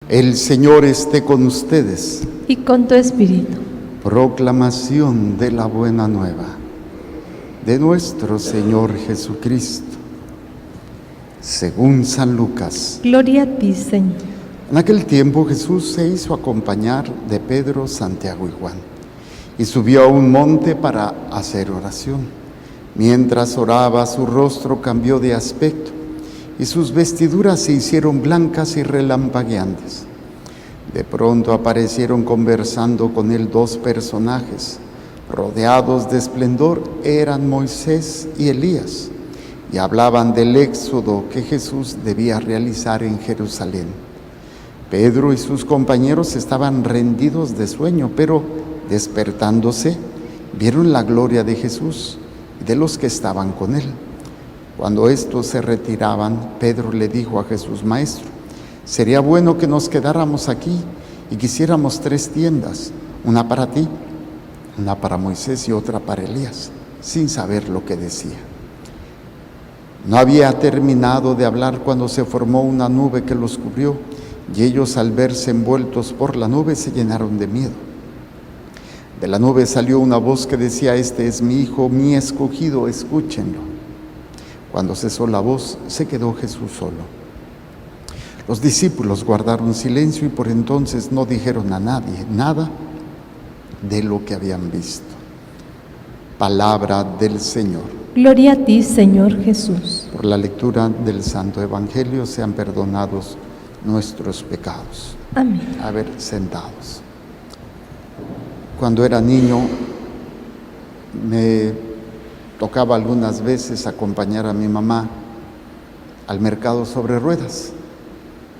El Señor esté con ustedes. Y con tu espíritu. Proclamación de la buena nueva de nuestro Señor Jesucristo, según San Lucas. Gloria a ti, Señor. En aquel tiempo Jesús se hizo acompañar de Pedro, Santiago y Juan, y subió a un monte para hacer oración. Mientras oraba, su rostro cambió de aspecto, y sus vestiduras se hicieron blancas y relampagueantes. De pronto aparecieron conversando con él dos personajes, rodeados de esplendor, eran Moisés y Elías, y hablaban del éxodo que Jesús debía realizar en Jerusalén. Pedro y sus compañeros estaban rendidos de sueño, pero despertándose, vieron la gloria de Jesús y de los que estaban con él. Cuando estos se retiraban, Pedro le dijo a Jesús: Maestro, sería bueno que nos quedáramos aquí y que hiciéramos 3 tiendas, una para ti, una para Moisés y otra para Elías, sin saber lo que decía. No había terminado de hablar cuando se formó una nube que los cubrió, y ellos, al verse envueltos por la nube, se llenaron de miedo. De la nube salió una voz que decía: Este es mi Hijo, mi escogido, escúchenlo. Cuando cesó la voz, se quedó Jesús solo. Los discípulos guardaron silencio y por entonces no dijeron a nadie nada de lo que habían visto. Palabra del Señor. Gloria a ti, Señor Jesús. Por la lectura del Santo Evangelio sean perdonados nuestros pecados. Amén. A ver, sentados. Cuando era niño, me tocaba algunas veces acompañar a mi mamá al mercado sobre ruedas,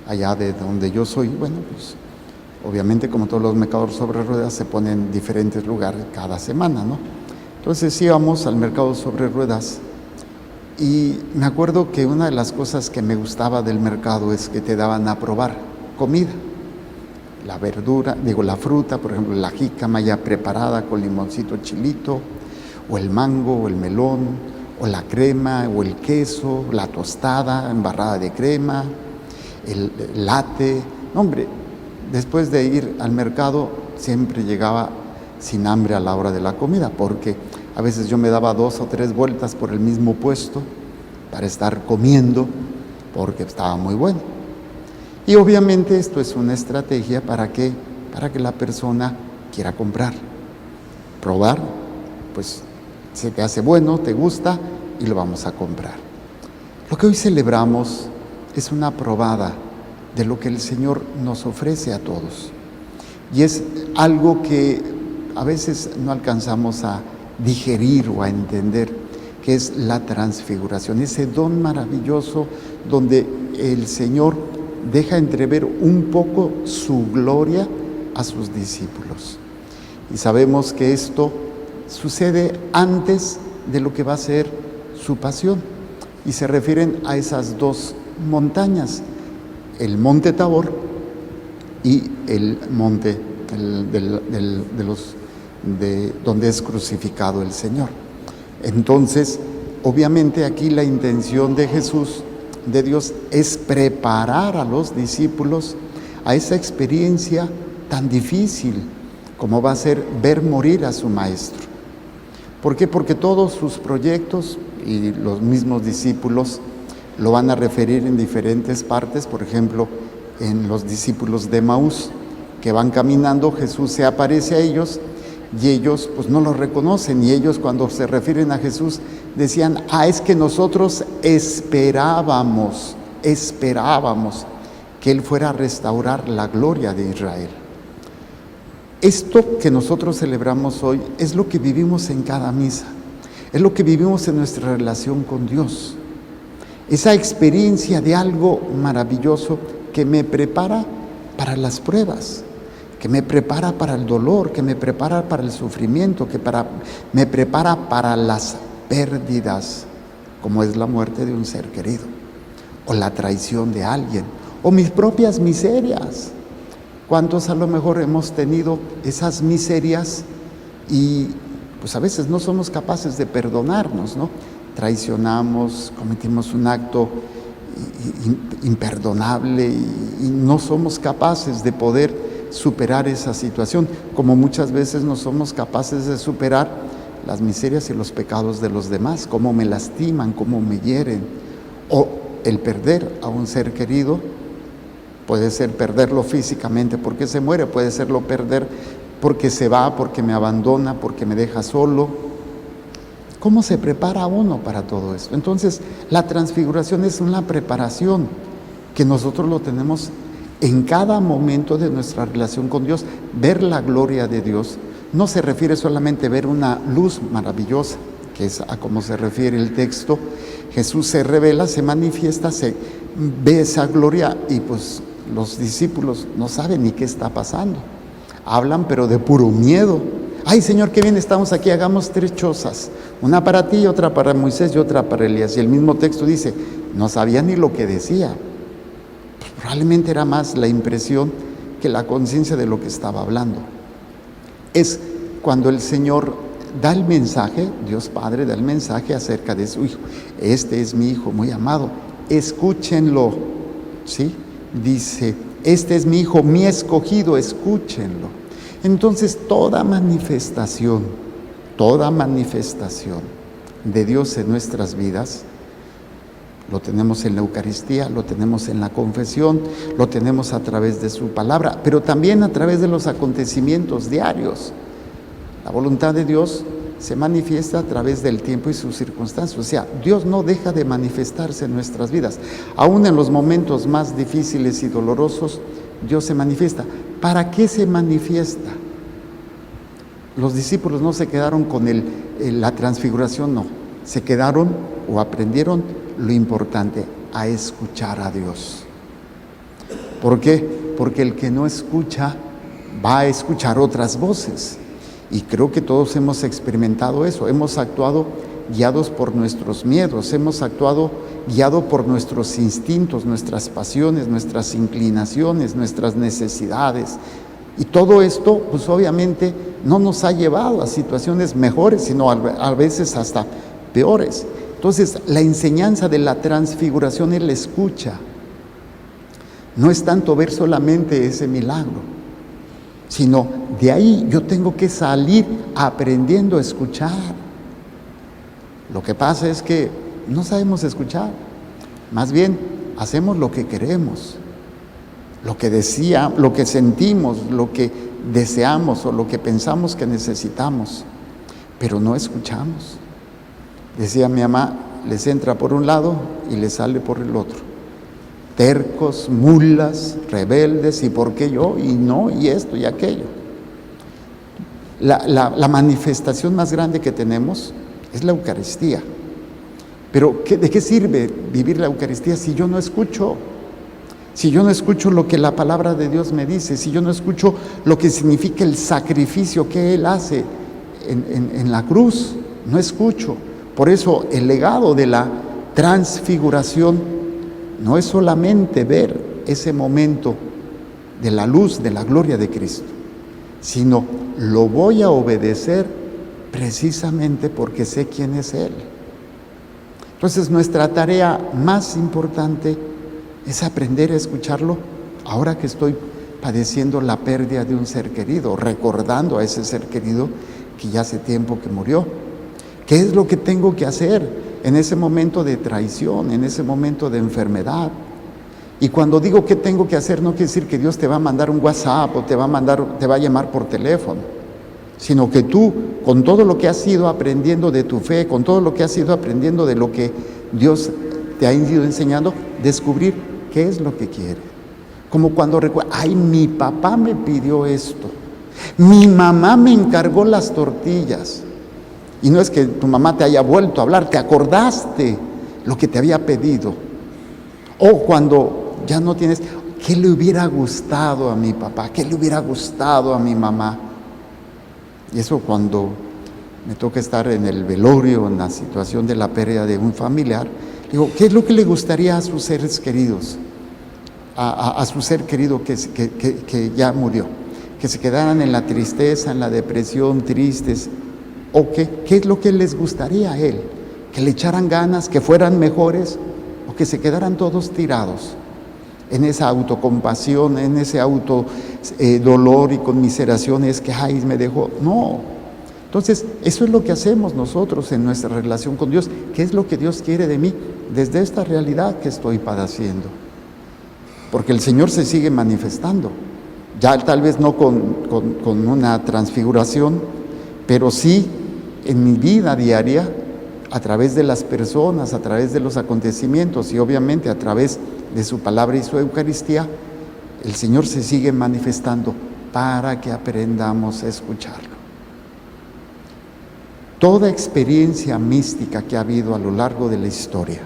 allá de donde yo soy. Bueno, pues obviamente, como todos los mercados sobre ruedas, se ponen en diferentes lugares cada semana, ¿no? Entonces íbamos al mercado sobre ruedas y me acuerdo que una de las cosas que me gustaba del mercado es que te daban a probar comida. La verdura, la fruta, por ejemplo, la jícama ya preparada con limoncito, chilito, o el mango, o el melón, o la crema, o el queso, la tostada embarrada de crema, el latte. No, hombre, después de ir al mercado siempre llegaba sin hambre a la hora de la comida, porque a veces yo me daba 2 o 3 vueltas por el mismo puesto para estar comiendo, porque estaba muy bueno. Y obviamente esto es una estrategia para que la persona quiera comprar, probar, pues se te hace bueno, te gusta y lo vamos a comprar. Lo que hoy celebramos es una probada de lo que el Señor nos ofrece a todos. Y es algo que a veces no alcanzamos a digerir o a entender, que es la transfiguración, ese don maravilloso donde el Señor deja entrever un poco su gloria a sus discípulos. Y sabemos que esto sucede antes de lo que va a ser su pasión, y se refieren a esas 2 montañas, el monte Tabor y el monte de donde es crucificado el Señor. Entonces, obviamente aquí la intención de Jesús, de Dios, es preparar a los discípulos a esa experiencia tan difícil como va a ser ver morir a su maestro. ¿Por qué? Porque todos sus proyectos y los mismos discípulos lo van a referir en diferentes partes. Por ejemplo, en los discípulos de Maús, que van caminando, Jesús se aparece a ellos y ellos pues no lo reconocen, y ellos, cuando se refieren a Jesús, decían: es que nosotros esperábamos que Él fuera a restaurar la gloria de Israel. Esto que nosotros celebramos hoy es lo que vivimos en cada misa, es lo que vivimos en nuestra relación con Dios, esa experiencia de algo maravilloso que me prepara para las pruebas, que me prepara para el dolor, que me prepara para el sufrimiento, me prepara para las pérdidas, como es la muerte de un ser querido, o la traición de alguien, o mis propias miserias. ¿Cuántos a lo mejor hemos tenido esas miserias y pues a veces no somos capaces de perdonarnos, ¿no? Traicionamos, cometimos un acto imperdonable y no somos capaces de poder superar esa situación, como muchas veces no somos capaces de superar las miserias y los pecados de los demás, cómo me lastiman, cómo me hieren, o el perder a un ser querido. Puede ser perderlo físicamente porque se muere, puede serlo perder porque se va, porque me abandona, porque me deja solo. ¿Cómo se prepara uno para todo esto? Entonces, la transfiguración es una preparación que nosotros lo tenemos en cada momento de nuestra relación con Dios. Ver la gloria de Dios no se refiere solamente a ver una luz maravillosa, que es a cómo se refiere el texto. Jesús se revela, se manifiesta, se ve esa gloria y pues los discípulos no saben ni qué está pasando. Hablan pero de puro miedo. Ay, Señor, qué bien estamos aquí, hagamos 3 chozas, una para ti, otra para Moisés y otra para Elías. Y el mismo texto dice, no sabía ni lo que decía. Probablemente era más la impresión que la conciencia de lo que estaba hablando. Es cuando el Señor da el mensaje, Dios Padre da el mensaje acerca de su Hijo. Este es mi Hijo muy amado, escúchenlo, ¿sí? Dice, este es mi Hijo, mi escogido, escúchenlo. Entonces toda manifestación de Dios en nuestras vidas, lo tenemos en la Eucaristía, lo tenemos en la confesión, lo tenemos a través de su palabra, pero también a través de los acontecimientos diarios. La voluntad de Dios se manifiesta a través del tiempo y sus circunstancias. O sea, Dios no deja de manifestarse en nuestras vidas. Aún en los momentos más difíciles y dolorosos, Dios se manifiesta. ¿Para qué se manifiesta? Los discípulos no se quedaron con la transfiguración, no. Se quedaron o aprendieron lo importante, a escuchar a Dios. ¿Por qué? Porque el que no escucha va a escuchar otras voces. Y creo que todos hemos experimentado eso. Hemos actuado guiados por nuestros miedos, hemos actuado guiados por nuestros instintos, nuestras pasiones, nuestras inclinaciones, nuestras necesidades. Y todo esto, pues obviamente, no nos ha llevado a situaciones mejores, sino a veces hasta peores. Entonces, la enseñanza de la transfiguración es la escucha. No es tanto ver solamente ese milagro, sino de ahí yo tengo que salir aprendiendo a escuchar. Lo que pasa es que no sabemos escuchar, más bien hacemos lo que queremos, lo que sentimos, lo que deseamos o lo que pensamos que necesitamos, pero no escuchamos. Decía mi mamá, les entra por un lado y les sale por el otro. Tercos, mulas, rebeldes, y por qué yo, y no, y esto y aquello. La manifestación más grande que tenemos es la Eucaristía. Pero ¿de qué sirve vivir la Eucaristía si yo no escucho? Si yo no escucho lo que la palabra de Dios me dice, si yo no escucho lo que significa el sacrificio que Él hace en la cruz, no escucho. Por eso el legado de la transfiguración no es solamente ver ese momento de la luz, de la gloria de Cristo, sino lo voy a obedecer precisamente porque sé quién es Él. Entonces nuestra tarea más importante es aprender a escucharlo ahora que estoy padeciendo la pérdida de un ser querido, recordando a ese ser querido que ya hace tiempo que murió. ¿Qué es lo que tengo que hacer en ese momento de traición, en ese momento de enfermedad? Y cuando digo qué tengo que hacer, no quiere decir que Dios te va a mandar un WhatsApp o te va a llamar por teléfono, sino que tú, con todo lo que has ido aprendiendo de tu fe, con todo lo que has ido aprendiendo de lo que Dios te ha ido enseñando, descubrir qué es lo que quiere. Como cuando recuerdas, ay, mi papá me pidió esto, mi mamá me encargó las tortillas. Y no es que tu mamá te haya vuelto a hablar, te acordaste lo que te había pedido. O cuando ya no tienes, ¿qué le hubiera gustado a mi papá? ¿Qué le hubiera gustado a mi mamá? Y eso cuando me toca estar en el velorio, en la situación de la pérdida de un familiar, digo, ¿qué es lo que le gustaría a sus seres queridos? A su ser querido que ya murió. Que se quedaran en la tristeza, en la depresión, tristes. ¿O qué es lo que les gustaría a él? ¿Que le echaran ganas, que fueran mejores? o que se quedaran todos tirados en esa autocompasión, en ese dolor y conmiseración, es que, ay, me dejó. No. Entonces, eso es lo que hacemos nosotros en nuestra relación con Dios. ¿Qué es lo que Dios quiere de mí desde esta realidad que estoy padeciendo? Porque el Señor se sigue manifestando. Ya tal vez no con una transfiguración, pero sí en mi vida diaria, a través de las personas, a través de los acontecimientos y obviamente a través de su palabra y su Eucaristía, el Señor se sigue manifestando para que aprendamos a escucharlo. Toda experiencia mística que ha habido a lo largo de la historia,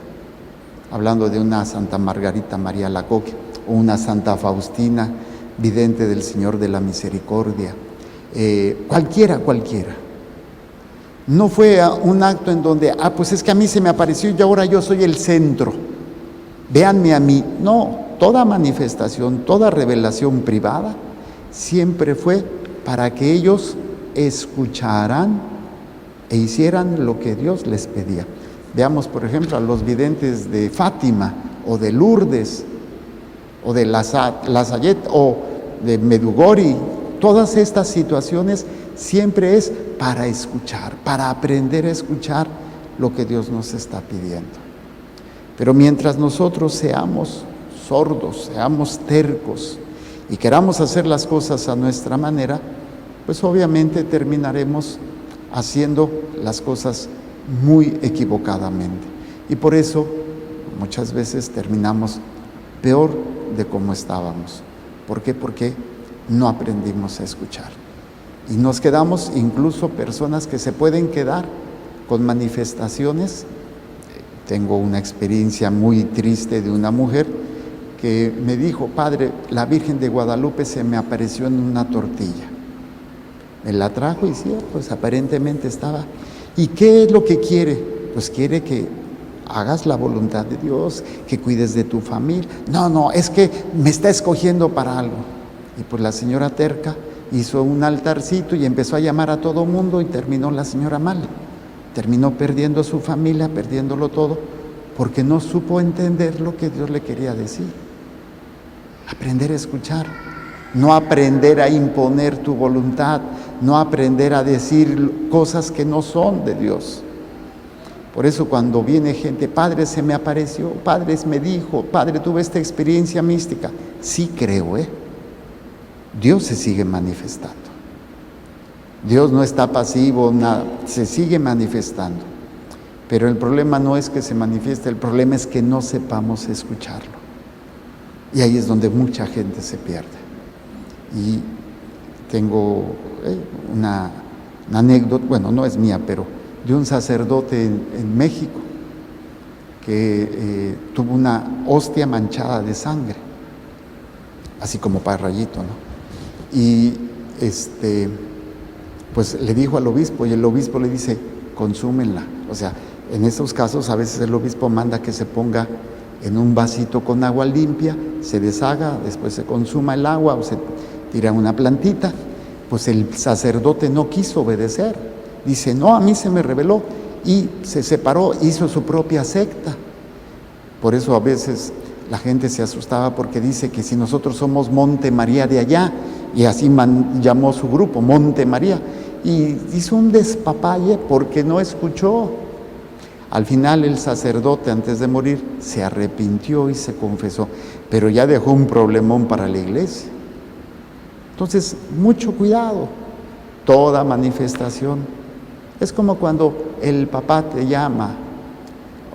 hablando de una Santa Margarita María Alacoque o una Santa Faustina, vidente del Señor de la Misericordia, cualquiera, no fue un acto en donde, pues es que a mí se me apareció y ahora yo soy el centro, véanme a mí. No, toda manifestación, toda revelación privada siempre fue para que ellos escucharan e hicieran lo que Dios les pedía. Veamos, por ejemplo, a los videntes de Fátima o de Lourdes o de La Salette o de Medjugorje. Todas estas situaciones siempre es para escuchar, para aprender a escuchar lo que Dios nos está pidiendo. Pero mientras nosotros seamos sordos, seamos tercos y queramos hacer las cosas a nuestra manera, pues obviamente terminaremos haciendo las cosas muy equivocadamente. Y por eso muchas veces terminamos peor de como estábamos. ¿Por qué? Porque no aprendimos a escuchar. Y nos quedamos, incluso personas que se pueden quedar con manifestaciones. Tengo una experiencia muy triste de una mujer que me dijo: padre, la Virgen de Guadalupe se me apareció en una tortilla. Me la trajo y sí, pues aparentemente estaba. ¿Y qué es lo que quiere? Pues quiere que hagas la voluntad de Dios, que cuides de tu familia. No, es que me está escogiendo para algo. Y pues la señora terca hizo un altarcito y empezó a llamar a todo mundo y terminó la señora mal. Terminó perdiendo a su familia, perdiéndolo todo, porque no supo entender lo que Dios le quería decir. Aprender a escuchar, no aprender a imponer tu voluntad, no aprender a decir cosas que no son de Dios. Por eso cuando viene gente, padre, se me apareció, padre, me dijo, padre, tuve esta experiencia mística. Sí creo, Dios se sigue manifestando. Dios no está pasivo, nada, se sigue manifestando. Pero el problema no es que se manifieste, el problema es que no sepamos escucharlo. Y ahí es donde mucha gente se pierde. Y tengo una anécdota, bueno, no es mía, pero de un sacerdote en México que tuvo una hostia manchada de sangre, así como parrayito, ¿no? Y pues le dijo al obispo, y el obispo le dice: consúmenla. O sea, en estos casos a veces el obispo manda que se ponga en un vasito con agua limpia, se deshaga, después se consuma el agua o se tira una plantita. Pues el sacerdote no quiso obedecer. Dice: no, a mí se me reveló, y se separó, hizo su propia secta. Por eso a veces la gente se asustaba, porque dice que si nosotros somos Monte María de allá, y así llamó su grupo, Monte María, y hizo un despapalle porque no escuchó. Al final el sacerdote, antes de morir, se arrepintió y se confesó, pero ya dejó un problemón para la iglesia. Entonces, mucho cuidado. Toda manifestación es como cuando el papá te llama: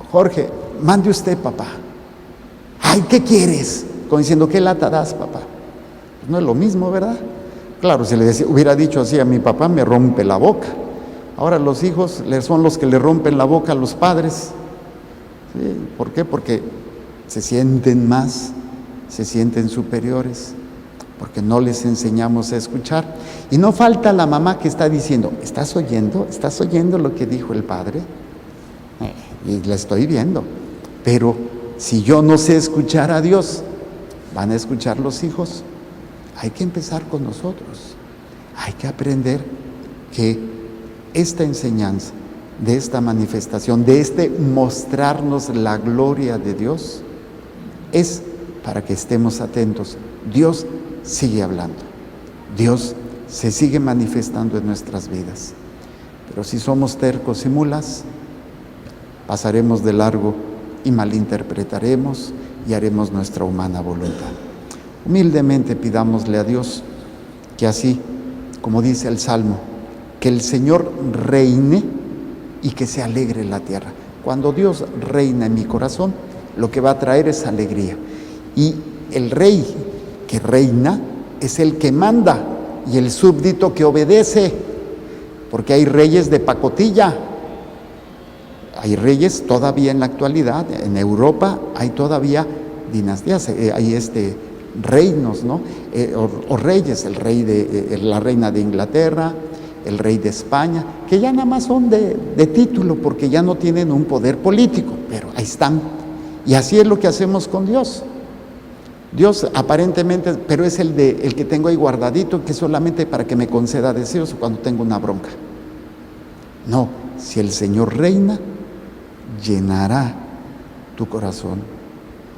Jorge, mande usted, papá. Ay, ¿qué quieres? Como diciendo: ¿qué lata das, papá? No es lo mismo, ¿verdad? Claro, si le hubiera dicho así a mi papá, me rompe la boca. Ahora los hijos son los que le rompen la boca a los padres. ¿Sí? ¿Por qué? Porque se sienten más, se sienten superiores, porque no les enseñamos a escuchar. Y no falta la mamá que está diciendo: ¿Estás oyendo? ¿Estás oyendo lo que dijo el padre? Y la estoy viendo. Pero si yo no sé escuchar a Dios, ¿van a escuchar los hijos? Hay que empezar con nosotros. Hay que aprender que esta enseñanza de esta manifestación, de este mostrarnos la gloria de Dios, es para que estemos atentos. Dios sigue hablando, Dios se sigue manifestando en nuestras vidas. Pero si somos tercos y mulas, pasaremos de largo y malinterpretaremos y haremos nuestra humana voluntad. Humildemente pidámosle a Dios que así, como dice el Salmo, que el Señor reine y que se alegre la tierra. Cuando Dios reina en mi corazón, lo que va a traer es alegría. Y el rey que reina es el que manda y el súbdito que obedece, porque hay reyes de pacotilla. Hay reyes todavía en la actualidad, en Europa hay todavía dinastías, hay reinos, ¿no? O reyes, el rey la reina de Inglaterra, el rey de España, que ya nada más son de título, porque ya no tienen un poder político, pero ahí están. Y así es lo que hacemos con Dios. Dios aparentemente, pero es el que tengo ahí guardadito, que solamente para que me conceda deseos cuando tengo una bronca. No, si el Señor reina, llenará tu corazón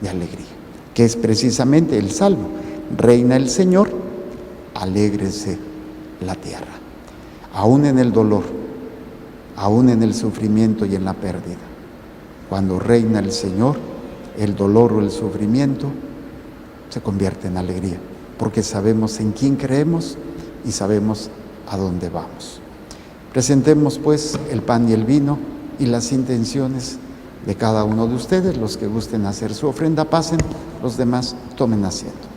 de alegría, que es precisamente el Salmo. Reina el Señor, alégrese la tierra. Aún en el dolor, aún en el sufrimiento y en la pérdida, cuando reina el Señor, el dolor o el sufrimiento se convierte en alegría, porque sabemos en quién creemos y sabemos a dónde vamos. Presentemos pues el pan y el vino y las intenciones de cada uno de ustedes. Los que gusten hacer su ofrenda pasen, los demás tomen asiento.